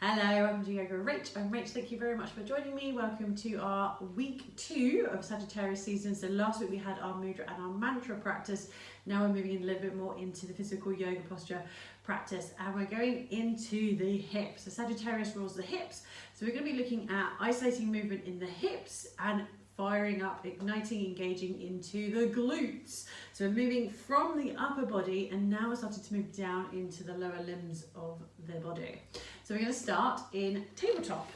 Hello, welcome to Yoga with Rach. I'm Rach, thank you very much for joining me. Welcome to our week 2 of Sagittarius season. So last week we had our mudra and our mantra practice. Now we're moving in a little bit more into the physical yoga posture practice, and we're going into the hips. So Sagittarius rules the hips. So we're going to be looking at isolating movement in the hips and firing up, igniting, engaging into the glutes. So we're moving from the upper body and now we're starting to move down into the lower limbs of the body. So we're going to start in tabletop.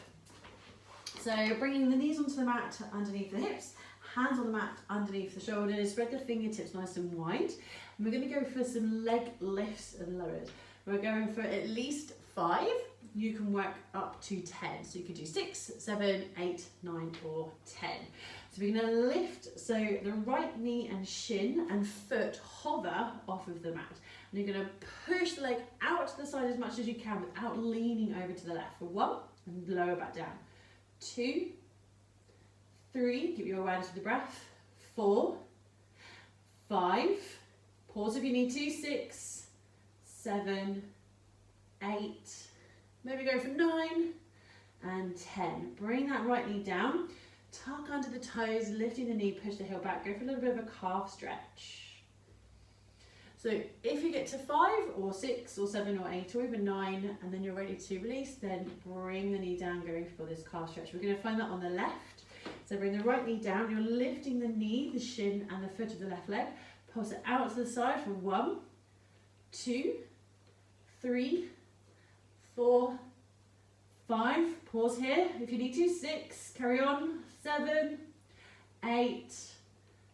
So bringing the knees onto the mat underneath the hips, hands on the mat underneath the shoulders, spread the fingertips nice and wide. And we're going to go for some leg lifts and lowers. We're going for at least 5. You can work up to 10. So you could do 6, 7, 8, 9 or 10. So we're going to lift, so the right knee and shin and foot hover off of the mat. And you're going to push the leg out to the side as much as you can without leaning over to the left. For 1, and lower back down. 2, 3, give your awareness to the breath. 4, 5, pause if you need to. 6, 7, 8, maybe go for 9 and 10. Bring that right knee down, tuck under the toes, lifting the knee, push the heel back, go for a little bit of a calf stretch. So if you get to 5 or 6 or 7 or 8 or even 9 and then you're ready to release, then bring the knee down, going for this calf stretch. We're going to find that on the left. So bring the right knee down, you're lifting the knee, the shin and the foot of the left leg. Pulse it out to the side for 1, 2, 3, 4, 5, pause here if you need to, 6, carry on, 7, 8,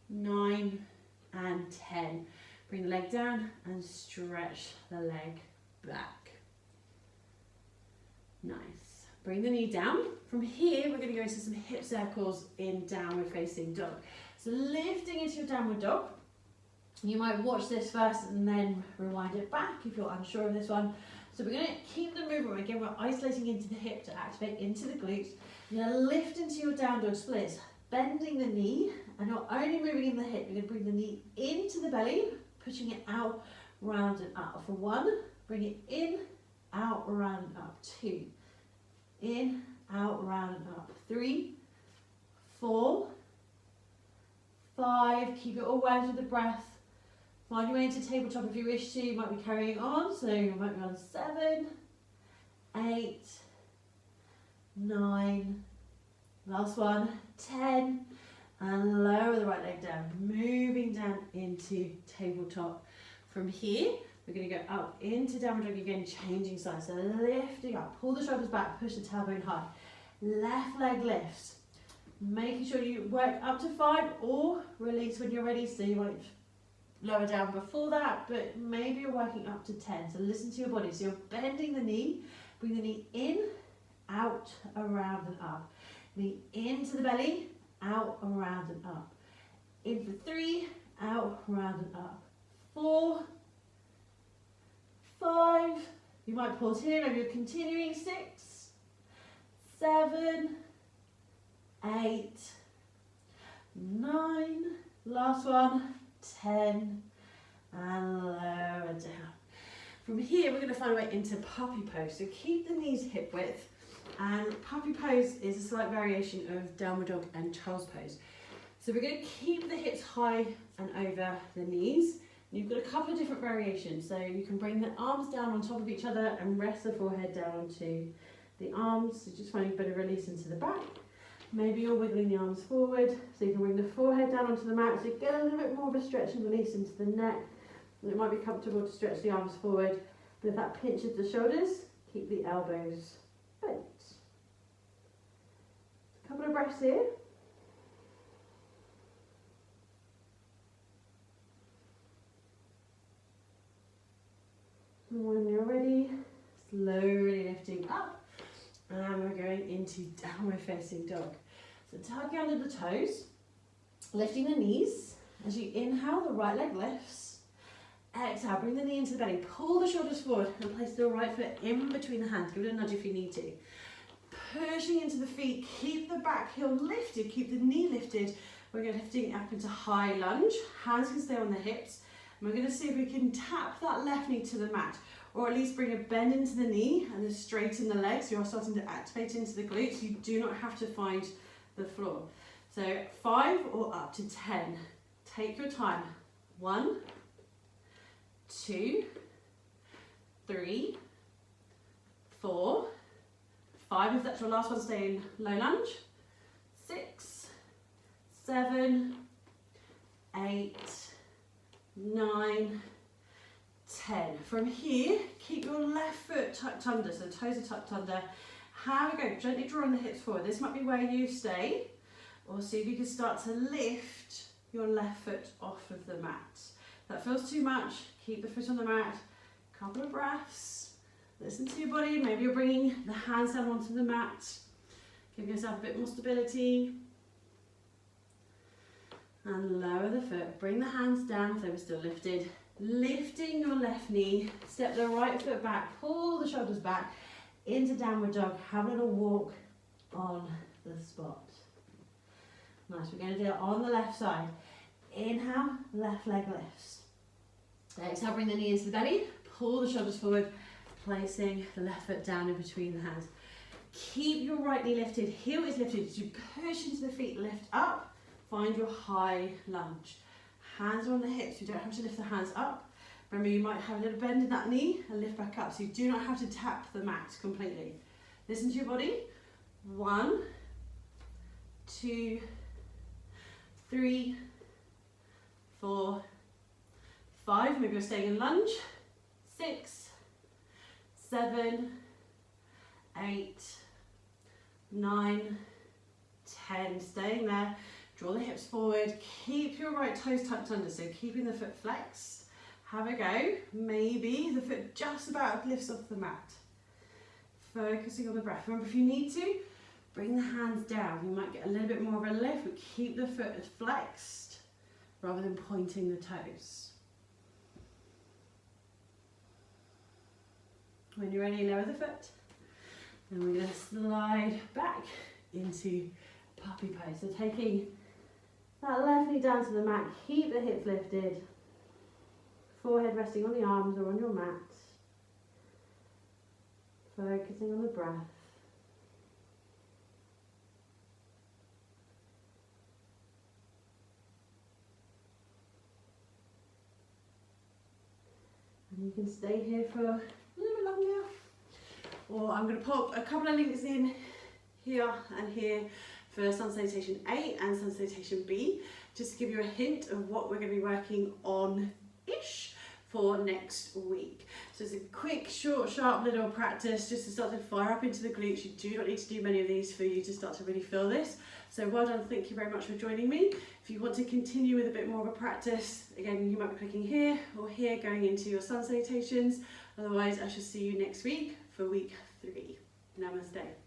9 and 10. Bring the leg down and stretch the leg back. Nice. Bring the knee down. From here we're going to go into some hip circles in downward facing dog. So lifting into your downward dog. You might watch this first and then rewind it back if you're unsure of this one. So we're going to keep the movement. Again, we're isolating into the hip to activate into the glutes. You're going to lift into your down dog splits, bending the knee, and you're only moving in the hip. You're going to bring the knee into the belly, pushing it out, round and up. For 1, bring it in, out, round and up. 2, in, out, round and up. 3, 4, 5, keep it awareness with the breath. Find your way into tabletop if you wish to. You might be carrying on, so you might be on 7, 8, 9, last one, 10, and lower the right leg down, moving down into tabletop. From here, we're going to go up into downward dog again, changing sides, so lifting up, pull the shoulders back, push the tailbone high, left leg lifts, making sure you work up to 5 or release when you're ready, so you might lower down before that, but maybe you're working up to 10, so listen to your body. So you're bending the knee, bring the knee in, out, around and up. Knee into the belly, out, around and up. In for 3, out, around and up. 4, 5, you might pause here, maybe you're continuing. 6, 7, 8, 9, last one, 10, and lower down. From here we're going to find a way into puppy pose. So keep the knees hip width, and puppy pose is a slight variation of downward dog and child's pose. So we're going to keep the hips high and over the knees. You've got a couple of different variations, so you can bring the arms down on top of each other and rest the forehead down onto the arms, so just finding a bit of release into the back. Maybe you're wiggling the arms forward, so you can bring the forehead down onto the mat, so you get a little bit more of a stretch and release into the neck. And it might be comfortable to stretch the arms forward, but if that pinches the shoulders, keep the elbows bent. A couple of breaths here. And when you're ready, slowly lifting up. And we're going into downward facing dog. So tucking under the toes, lifting the knees. As you inhale, the right leg lifts. Exhale, bring the knee into the belly. Pull the shoulders forward and place the right foot in between the hands. Give it a nudge if you need to. Pushing into the feet, keep the back heel lifted, keep the knee lifted. We're going to lifting up into high lunge. Hands can stay on the hips. And we're going to see if we can tap that left knee to the mat. or at least bring a bend into the knee and then straighten the legs. You're starting to activate into the glutes. You do not have to find the floor. So 5 or up to 10. Take your time. 1, 2, 3, 4, 5. If that's your last one, stay in low lunge. 6, 7, 8, 9, 10. From here, keep your left foot tucked under, so the toes are tucked under. Have a go, gently drawing the hips forward. This might be where you stay, or see if you can start to lift your left foot off of the mat. If that feels too much, keep the foot on the mat. Couple of breaths. Listen to your body. Maybe you're bringing the hands down onto the mat. Give yourself a bit more stability. And lower the foot. Bring the hands down if they were still lifted. Lifting your left knee. Step the right foot back. Pull the shoulders back into downward dog. Have a little walk on the spot. Nice. We're going to do it on the left side. Inhale, left leg lifts. Exhale, bring the knee into the belly. Pull the shoulders forward, placing the left foot down in between the hands. Keep your right knee lifted. Heel is lifted. As you push into the feet, lift up. Find your high lunge. Hands are on the hips. You don't have to lift the hands up. Remember, you might have a little bend in that knee and lift back up. So you do not have to tap the mat completely. Listen to your body. 1, 2, 3, 4, 5. Maybe you're staying in lunge. 6, 7, 8, 9, 10. Staying there. Draw the hips forward. Keep your right toes tucked under, so keeping the foot flexed. Have a go. Maybe the foot just about lifts off the mat. Focusing on the breath. Remember, if you need to, bring the hands down. You might get a little bit more of a lift, but keep the foot flexed rather than pointing the toes. When you're ready, lower the foot. And we're going to slide back into puppy pose. So taking that left knee down to the mat, keep the hips lifted. Forehead resting on the arms or on your mat. Focusing on the breath. And you can stay here for a little bit longer. Or I'm going to pop a couple of links in here and here for Sun Salutation A and Sun Salutation B, just to give you a hint of what we're going to be working on-ish for next week. So it's a quick, short, sharp little practice just to start to fire up into the glutes. You do not need to do many of these for you to start to really feel this. So well done, thank you very much for joining me. If you want to continue with a bit more of a practice, again, you might be clicking here or here, going into your Sun Salutations. Otherwise, I shall see you next week for week 3. Namaste.